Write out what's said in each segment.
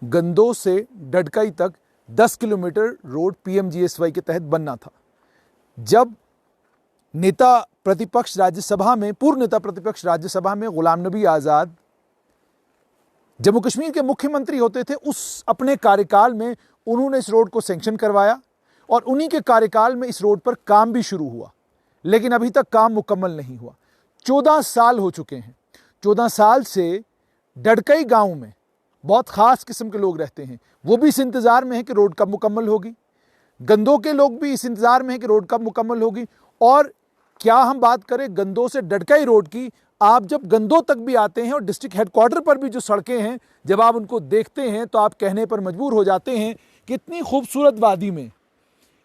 गंदो से डडकई तक 10 kilometre road PMGSY के तहत बनना था। जब नेता प्रतिपक्ष राज्यसभा में, पूर्व नेता प्रतिपक्ष राज्यसभा में गुलाम नबी आज़ाद जम्मू कश्मीर के मुख्यमंत्री होते थे, उस अपने कार्यकाल में उन्होंने इस रोड को सैंक्शन करवाया और उन्हीं के कार्यकाल में इस रोड पर काम भी शुरू हुआ, लेकिन अभी तक काम मुकम्मल नहीं हुआ। 14 साल हो चुके हैं। 14 साल से डडकई गांव में बहुत ख़ास किस्म के लोग रहते हैं, वो भी इस इंतज़ार में है कि रोड कब मुकम्मल होगी। गंदो के लोग भी इस इंतज़ार में हैं कि रोड कब मुकम्मल होगी। और क्या हम बात करें गंदो से डडकई रोड की, आप जब गंदो तक भी आते हैं और डिस्ट्रिक्ट हेडक्वार्टर पर भी जो सड़कें हैं, जब आप उनको देखते हैं तो आप कहने पर मजबूर हो जाते हैं कि इतनी खूबसूरत वादी में,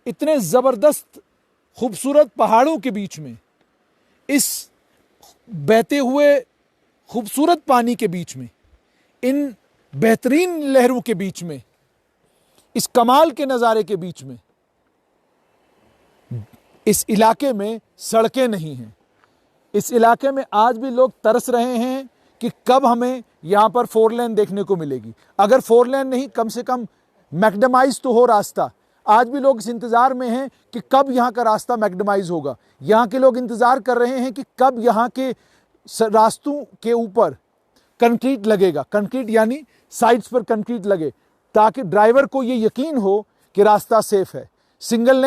इतने ज़बरदस्त खूबसूरत पहाड़ों के बीच में, इस बहते हुए खूबसूरत पानी के बीच में, इन बेहतरीन लहरों के बीच में, इस कमाल के नज़ारे के बीच में, इस इलाके में सड़कें नहीं हैं। इस इलाके में आज भी लोग तरस रहे हैं कि कब हमें यहाँ पर 4 लेन देखने को मिलेगी। अगर 4 लेन नहीं, कम से कम मैक्डमाइज तो हो रास्ता। आज भी लोग इस इंतज़ार में हैं कि कब यहाँ का रास्ता मैक्डमाइज होगा। यहाँ के लोग इंतज़ार कर रहे हैं कि कब यहाँ के रास्तों के ऊपर कंक्रीट लगेगा। कंक्रीट यानी साइड्स पर कंक्रीट लगे, ताकि ड्राइवर को ये यकीन हो कि रास्ता सेफ है। सिंगल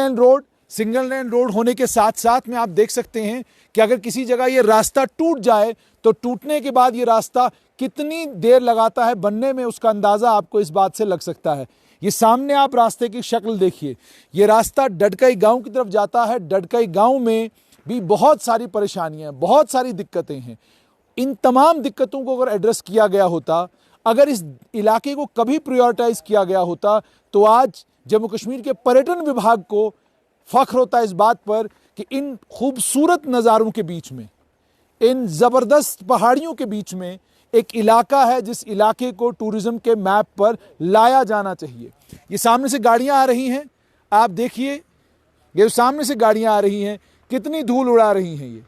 लेन रोड होने के साथ साथ में आप देख सकते हैं कि अगर किसी जगह ये रास्ता टूट जाए तो टूटने के बाद ये रास्ता कितनी देर लगाता है बनने में, उसका अंदाज़ा आपको इस बात से लग सकता है। ये सामने आप रास्ते की शक्ल देखिए। ये रास्ता डडकई गांव की तरफ जाता है। डडकई गांव में भी बहुत सारी परेशानियां, बहुत सारी दिक्कतें हैं। इन तमाम दिक्कतों को अगर एड्रेस किया गया होता, अगर इस इलाके को कभी प्रायोरिटाइज किया गया होता, तो आज जम्मू कश्मीर के पर्यटन विभाग को फख्र होता है इस बात पर कि इन खूबसूरत नज़ारों के बीच में, इन ज़बरदस्त पहाड़ियों के बीच में एक इलाका है जिस इलाके को टूरिज़्म के मैप पर लाया जाना चाहिए। ये सामने से गाड़ियां आ रही हैं, आप देखिए, ये सामने से गाड़ियां आ रही हैं, कितनी धूल उड़ा रही हैं ये।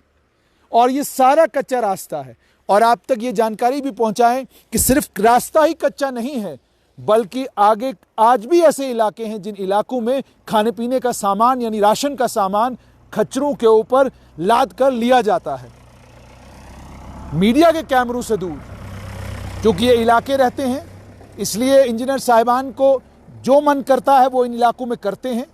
और ये सारा कच्चा रास्ता है। और आप तक ये जानकारी भी पहुंचाएं कि सिर्फ रास्ता ही कच्चा नहीं है, बल्कि आगे आज भी ऐसे इलाके हैं जिन इलाकों में खाने पीने का सामान यानी राशन का सामान खच्चरों के ऊपर लाद कर लिया जाता है। मीडिया के कैमरों से दूर, क्योंकि ये इलाके रहते हैं, इसलिए इंजीनियर साहिबान को जो मन करता है वो इन इलाकों में करते हैं।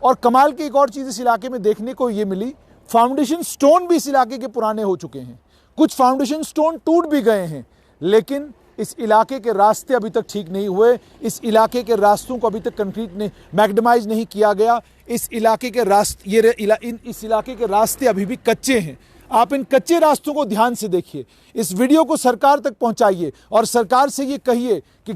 और कमाल की एक और चीज़ इस इलाके में देखने को ये मिली, फाउंडेशन स्टोन भी इस इलाके के पुराने हो चुके हैं। कुछ फाउंडेशन स्टोन टूट भी गए हैं, लेकिन इस इलाके के रास्ते अभी तक ठीक नहीं हुए। इस इलाके के रास्तों को अभी तक कंक्रीट ने मैग्डमाइज नहीं किया गया। इस इलाके के इस इलाके के रास्ते अभी भी कच्चे हैं। आप इन कच्चे रास्तों को ध्यान से देखिए। इस वीडियो को सरकार तक पहुंचाइए और सरकार से ये कहिए कि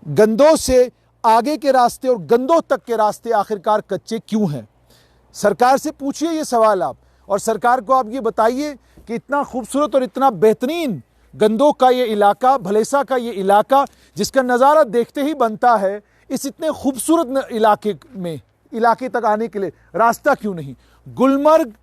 गंदो से आगे के रास्ते और गंदो तक के रास्ते आखिरकार कच्चे क्यों हैं। सरकार से पूछिए ये सवाल आप, और सरकार को आप ये बताइए कि इतना खूबसूरत और इतना बेहतरीन गंदो का ये इलाका, भलेसा का ये इलाका, जिसका नज़ारा देखते ही बनता है, इस इतने खूबसूरत इलाके तक आने के लिए रास्ता क्यों नहीं। गुलमर्ग,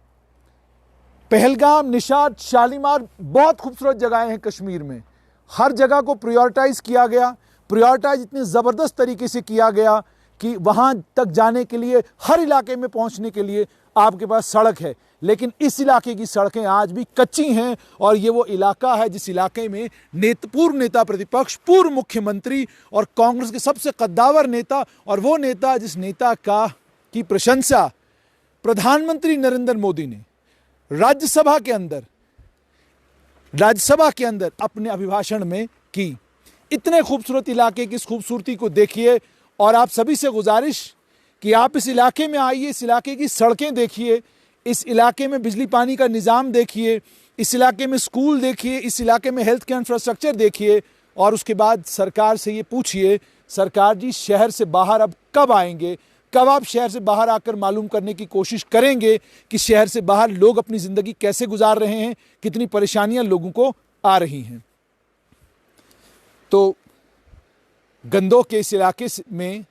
पहलगाम, निशात, शालीमार बहुत खूबसूरत जगहें हैं कश्मीर में। हर जगह को प्रायोरिटाइज किया गया। प्रायोरिटाइज इतने ज़बरदस्त तरीके से किया गया कि वहाँ तक जाने के लिए, हर इलाके में पहुँचने के लिए आपके पास सड़क है। लेकिन इस इलाके की सड़कें आज भी कच्ची हैं। और ये वो इलाका है जिस इलाके में पूर्व नेता प्रतिपक्ष, पूर्व मुख्यमंत्री और कांग्रेस के सबसे कद्दावर नेता, और वो नेता जिस नेता की प्रशंसा प्रधानमंत्री नरेंद्र मोदी ने राज्यसभा के अंदर अपने अभिभाषण में की। इतने खूबसूरत इलाके की इस खूबसूरती को देखिए। और आप सभी से गुजारिश कि आप इस इलाके में आइए, इस इलाके की सड़कें देखिए, इस इलाके में बिजली पानी का निज़ाम देखिए, इस इलाके में स्कूल देखिए, इस इलाके में हेल्थ केयर इंफ्रास्ट्रक्चर देखिए। और उसके बाद सरकार से ये पूछिए, सरकार जी शहर से बाहर अब कब आएंगे, कब आप शहर से बाहर आकर मालूम करने की कोशिश करेंगे कि शहर से बाहर लोग अपनी ज़िंदगी कैसे गुजार रहे हैं, कितनी परेशानियां लोगों को आ रही हैं। तो गंदो के इस इलाके में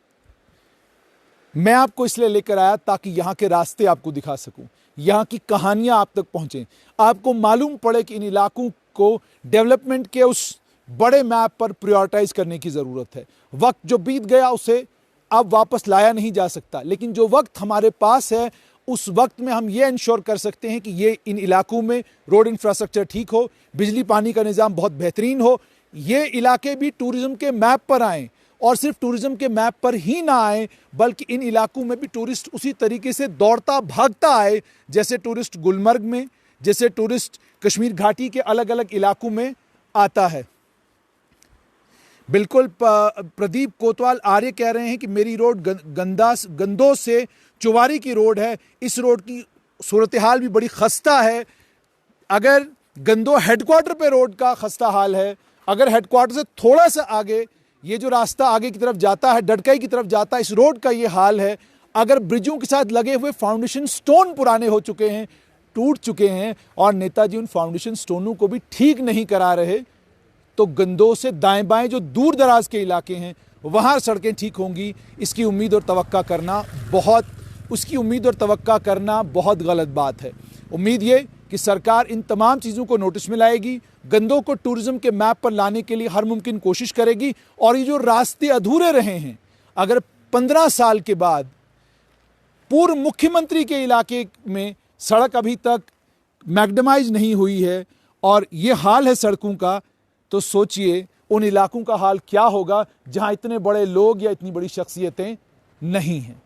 मैं आपको इसलिए लेकर आया ताकि यहाँ के रास्ते आपको दिखा सकूं, यहाँ की कहानियाँ आप तक पहुँचें, आपको मालूम पड़े कि इन इलाकों को डेवलपमेंट के उस बड़े मैप पर प्रायोरिटाइज करने की ज़रूरत है। वक्त जो बीत गया उसे अब वापस लाया नहीं जा सकता, लेकिन जो वक्त हमारे पास है उस वक्त में हम ये इंश्योर कर सकते हैं कि ये इन इलाकों में रोड इंफ्रास्ट्रक्चर ठीक हो, बिजली पानी का निज़ाम बहुत बेहतरीन हो, ये इलाके भी टूरिज़्म के मैप पर आएँ, और सिर्फ टूरिज़्म के मैप पर ही ना आए बल्कि इन इलाकों में भी टूरिस्ट उसी तरीके से दौड़ता भागता आए जैसे टूरिस्ट गुलमर्ग में, जैसे टूरिस्ट कश्मीर घाटी के अलग अलग इलाकों में आता है। बिल्कुल प्रदीप कोतवाल आर्य कह रहे हैं कि मेरी रोड गंदों से चुवारी की रोड है, इस रोड की सूरत हाल भी बड़ी खस्ता है। अगर गंदो हेडक्वार्टर पे रोड का खस्ता हाल है, अगर हेडक्वार्टर से थोड़ा सा आगे ये जो रास्ता आगे की तरफ जाता है, डडकई की तरफ जाता है, इस रोड का ये हाल है। अगर ब्रिजों के साथ लगे हुए फाउंडेशन स्टोन पुराने हो चुके हैं, टूट चुके हैं, और नेताजी उन फाउंडेशन स्टोनों को भी ठीक नहीं करा रहे, तो गंदों से दाएं बाएं जो दूर दराज के इलाके हैं वहाँ सड़कें ठीक होंगी, इसकी उम्मीद और तवक्का करना बहुत गलत बात है। उम्मीद ये कि सरकार इन तमाम चीज़ों को नोटिस में लाएगी, गंदों को टूरिज्म के मैप पर लाने के लिए हर मुमकिन कोशिश करेगी, और ये जो रास्ते अधूरे रहे हैं, अगर 15 साल के बाद पूर्व मुख्यमंत्री के इलाके में सड़क अभी तक मैग्डमाइज नहीं हुई है और ये हाल है सड़कों का, तो सोचिए उन इलाकों का हाल क्या होगा जहां इतने बड़े लोग या इतनी बड़ी शख्सियतें नहीं हैं।